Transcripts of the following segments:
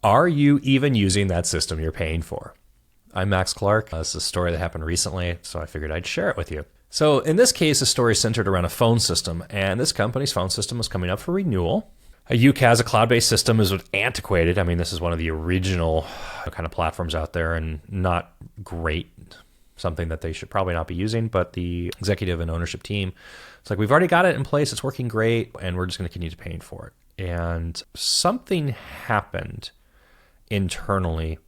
Are you even using that system you're paying for? I'm Max Clark. This is a story that happened recently, so I figured I'd share it with you. So in this case, the story is centered around a phone system, and this company's phone system was coming up for renewal. A UCaaS, a cloud-based system, is antiquated. I mean, this is one of the original kind of platforms out there and not great, something that they should probably not be using, but the executive and ownership team, it's like, we've already got it in place, it's working great, and we're just going to continue paying for it. And something happened internally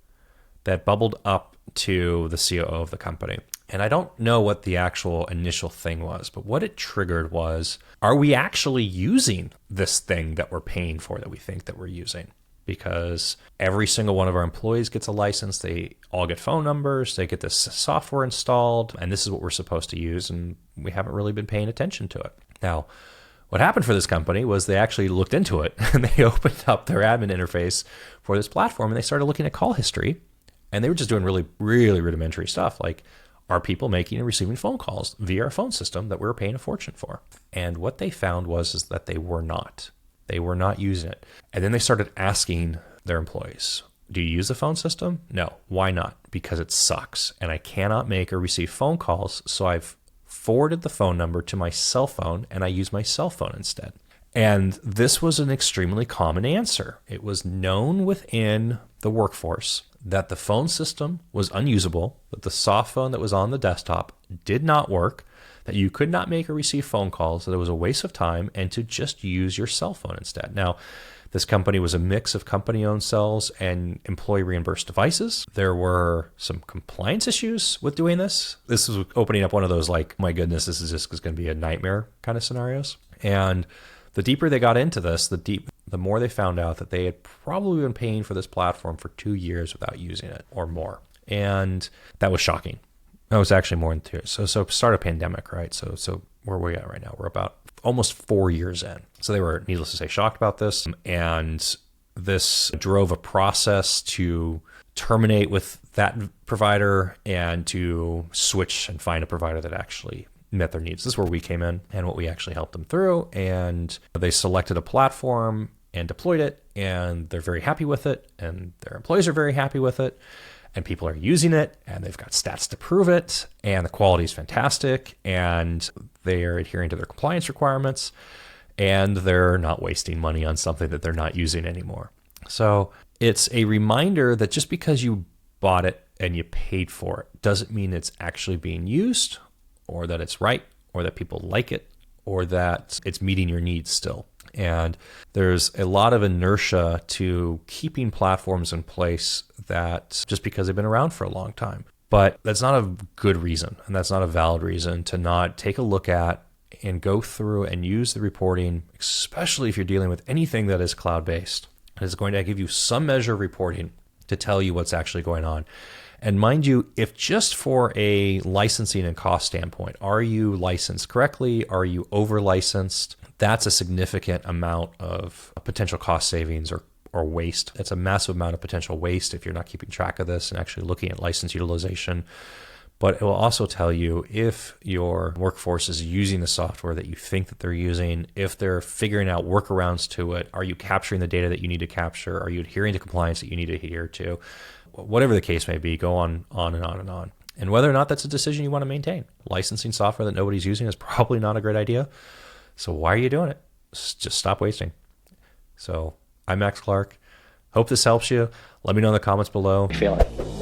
that bubbled up to the COO of the company. And I don't know what the actual initial thing was, but what it triggered was, are we actually using this thing that we're paying for that we think that we're using? Because every single one of our employees gets a license. They all get phone numbers. They get this software installed, and this is what we're supposed to use, and we haven't really been paying attention to it. Now, what happened for this company was they actually looked into it, and they opened up their admin interface for this platform, and they started looking at call history, and they were just doing really, really rudimentary stuff, like, are people making and receiving phone calls via our phone system that we were paying a fortune for? And what they found was that they were not. They were not using it. And then they started asking their employees, do you use the phone system? No. Why not? Because it sucks, and I cannot make or receive phone calls, so I've forwarded the phone number to my cell phone, and I use my cell phone instead. And this was an extremely common answer. It was known within the workforce that the phone system was unusable, that the soft phone that was on the desktop did not work, that you could not make or receive phone calls, that it was a waste of time, and to just use your cell phone instead. Now, this company was a mix of company-owned cells and employee-reimbursed devices. There were some compliance issues with doing this. This was opening up one of those, like, my goodness, this is just going to be a nightmare kind of scenarios. And the deeper they got into this, the more they found out that they had probably been paying for this platform for 2 years without using it or more. And that was shocking. That was actually more than 2 years. So start a pandemic, right? So where are we at right now? We're about almost 4 years in. So they were, needless to say, shocked about this. And this drove a process to terminate with that provider and to switch and find a provider that actually met their needs. This is where we came in and what we actually helped them through. And they selected a platform and deployed it, and they're very happy with it, and their employees are very happy with it, and people are using it, and they've got stats to prove it, and the quality is fantastic, and they are adhering to their compliance requirements, and they're not wasting money on something that they're not using anymore. So it's a reminder that just because you bought it and you paid for it doesn't mean it's actually being used, or that it's right, or that people like it, or that it's meeting your needs still. And there's a lot of inertia to keeping platforms in place that just because they've been around for a long time. But that's not a good reason, and that's not a valid reason to not take a look at and go through and use the reporting, especially if you're dealing with anything that is cloud-based. It's going to give you some measure of reporting to tell you what's actually going on. And mind you, if just for a licensing and cost standpoint, are you licensed correctly? Are you over-licensed? That's a significant amount of potential cost savings or waste. It's a massive amount of potential waste if you're not keeping track of this and actually looking at license utilization. But it will also tell you if your workforce is using the software that you think that they're using, if they're figuring out workarounds to it, are you capturing the data that you need to capture? Are you adhering to compliance that you need to adhere to? Whatever the case may be, go on and on and on. And whether or not that's a decision you want to maintain. Licensing software that nobody's using is probably not a great idea. So why are you doing it? Just stop wasting. So I'm Max Clark. Hope this helps you. Let me know in the comments below. Feel it.